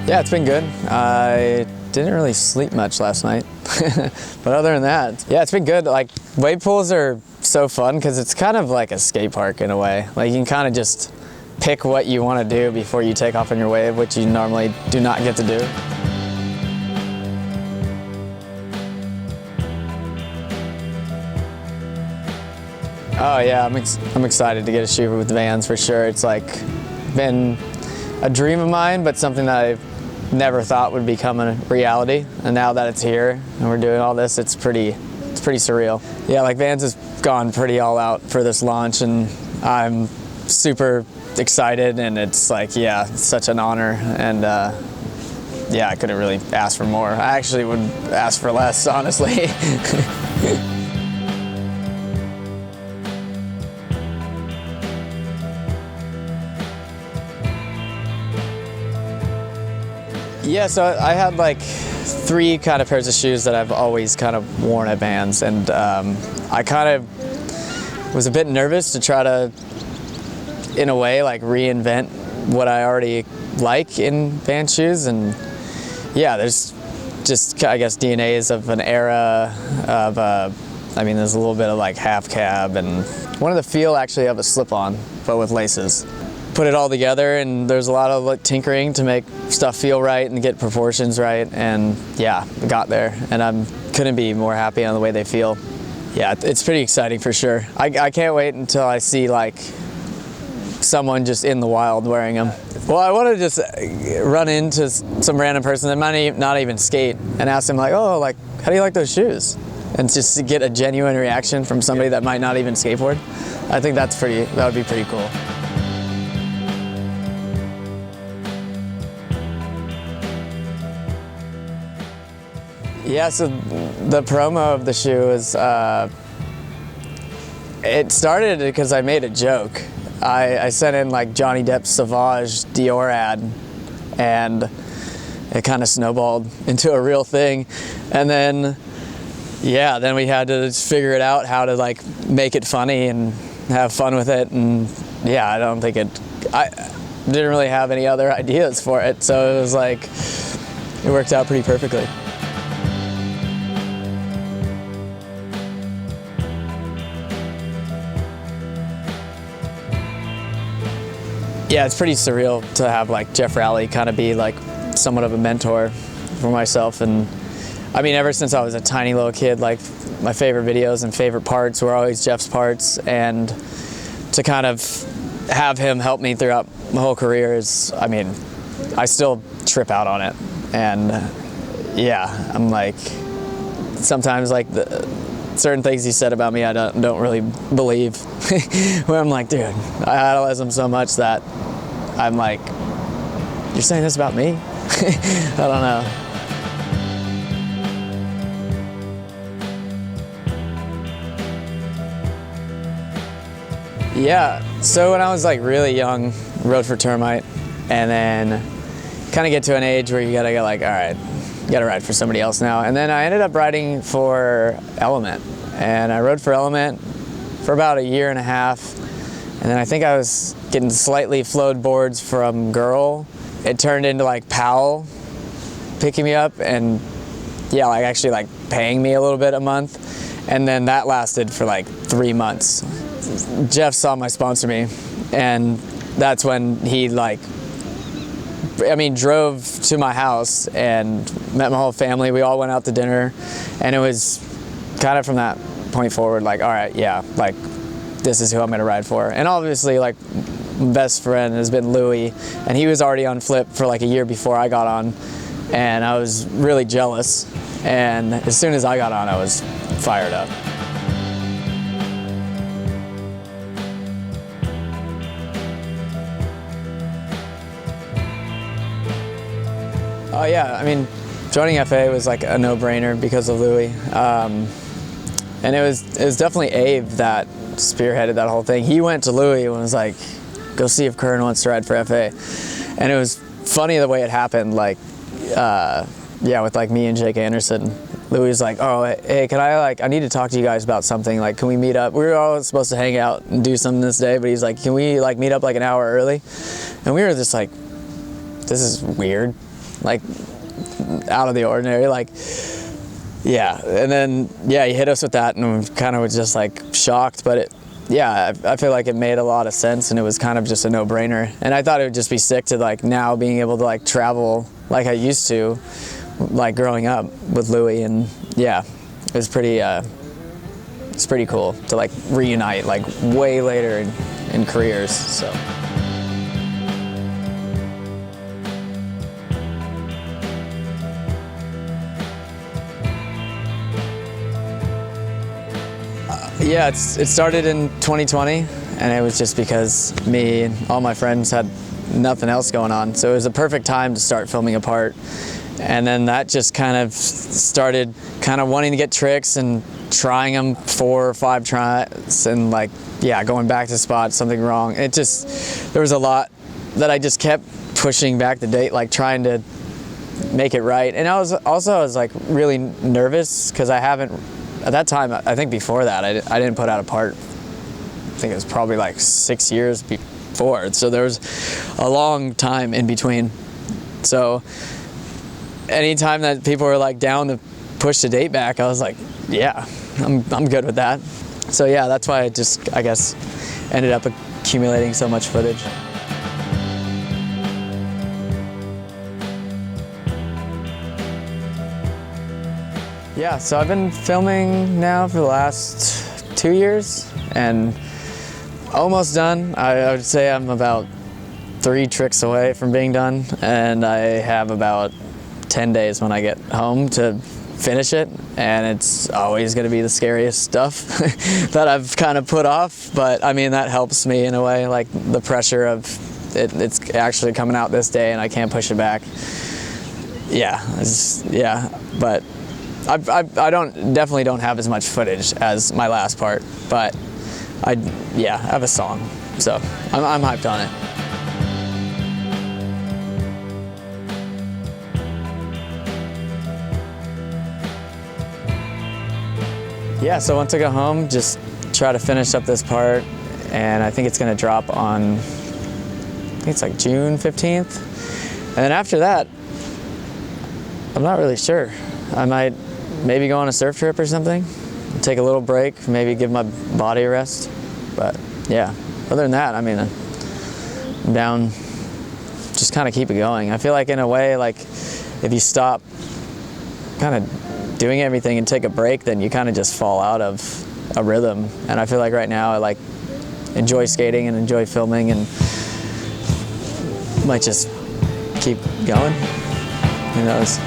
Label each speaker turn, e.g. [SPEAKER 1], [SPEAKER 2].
[SPEAKER 1] Yeah, it's been good. I didn't really sleep much last night, but other than that, yeah, it's been good. Like, wave pools are so fun because it's kind of like a skate park in a way. Like, you can kind of just pick what you want to do before you take off on your wave, which you normally do not get to do. Oh yeah, I'm excited to get a shoe with Vans for sure. It's like been a dream of mine, but something that I've never thought would become a reality. And now that it's here and we're doing all this, it's pretty surreal. Yeah, like Vans has gone pretty all out for this launch, and I'm super excited, and it's like, yeah, it's such an honor, and yeah, I couldn't really ask for more. I actually would ask for less, honestly. Yeah, so I had like 3 kind of pairs of shoes that I've always kind of worn at Vans, and I kind of was a bit nervous to try to, in a way, like reinvent what I already like in Vans shoes. And yeah, there's just, I guess, DNAs of an era of, I mean, there's a little bit of like half cab and one of the feel actually of a slip-on, but with laces. Put it all together, and there's a lot of like tinkering to make stuff feel right and get proportions right, and yeah, we got there, and I couldn't be more happy on the way they feel. Yeah, it's pretty exciting for sure. I can't wait until I see like someone just in the wild wearing them. Well, I want to just run into some random person that might not even skate and ask them like, oh, like, how do you like those shoes? And just to get a genuine reaction from somebody that might not even skateboard. I think that would be pretty cool. Yeah, so the promo of the shoe is, it started because I made a joke. I sent in like Johnny Depp's Sauvage Dior ad, and it kind of snowballed into a real thing. And then, yeah, then we had to figure it out how to like make it funny and have fun with it. And yeah, I didn't really have any other ideas for it. So it was like, it worked out pretty perfectly. Yeah, it's pretty surreal to have like Jeff Rowley kind of be like somewhat of a mentor for myself. And I mean, ever since I was a tiny little kid, like my favorite videos and favorite parts were always Jeff's parts, and to kind of have him help me throughout my whole career is, I mean, I still trip out on it. And yeah, I'm like, sometimes like certain things he said about me I don't really believe. Where I'm like, dude, I idolize him so much that I'm like, you're saying this about me? I don't know. Yeah, so when I was like really young, rode for Termite, and then kind of get to an age where you gotta go like, all right, you gotta ride for somebody else now. And then I ended up riding for Element, and I rode for Element for about a year and a half. And then I think I was getting slightly flowed boards from Girl. It turned into like Powell picking me up, and yeah, like actually like paying me a little bit a month. And then that lasted for like 3 months. Jeff saw my sponsor me, and that's when he like, I mean, drove to my house and met my whole family. We all went out to dinner, and it was kind of from that point forward, like, all right, yeah, like, this is who I'm gonna ride for. And obviously, like, my best friend has been Louis, and he was already on Flip for like a year before I got on, and I was really jealous. And as soon as I got on, I was fired up. Oh yeah, I mean, joining FA was like a no-brainer because of Louis. And it was definitely Abe that spearheaded that whole thing. He went to Louis and was like, go see if Curren wants to ride for FA. And it was funny the way it happened, like, yeah, with like me and Jake Anderson. Louis was like, oh, hey, I need to talk to you guys about something. Like, can we meet up? We were all supposed to hang out and do something this day, but he's like, can we like meet up like an hour early? And we were just like, this is weird. like out of the ordinary, like, yeah. And then, yeah, he hit us with that, and we kind of was just like shocked, but I feel like it made a lot of sense, and it was kind of just a no-brainer. And I thought it would just be sick to like now being able to like travel like I used to, like growing up with Louis, and yeah, it was pretty, it's pretty cool to like reunite like way later in careers, so. Yeah, it started in 2020, and it was just because me and all my friends had nothing else going on. So it was a perfect time to start filming a part. And then that just kind of started kind of wanting to get tricks and trying them 4 or 5 tries, and like, yeah, going back to spot something wrong. It just, there was a lot that I just kept pushing back the date, like trying to make it right. And I was like really nervous because I haven't, at that time, I think before that, I didn't put out a part. I think it was probably like 6 years before. So there was a long time in between. So anytime that people were like down to push the date back, I was like, yeah, I'm good with that. So yeah, that's why I just, I guess, ended up accumulating so much footage. Yeah, so I've been filming now for the last 2 years and almost done. I would say I'm about 3 tricks away from being done, and I have about 10 days when I get home to finish it, and it's always going to be the scariest stuff that I've kind of put off, but I mean that helps me in a way, like the pressure of it's actually coming out this day and I can't push it back. Yeah, but I definitely don't have as much footage as my last part, but I have a song, so I'm hyped on it. Yeah, so once I go home, just try to finish up this part, and I think it's gonna drop on, I think it's like June 15th. And then after that, I'm not really sure. I might maybe go on a surf trip or something, take a little break, maybe give my body a rest. But yeah, other than that, I mean, I'm down, just kind of keep it going. I feel like in a way, like if you stop kind of doing everything and take a break, then you kind of just fall out of a rhythm. And I feel like right now I like enjoy skating and enjoy filming, and might just keep going. Who knows?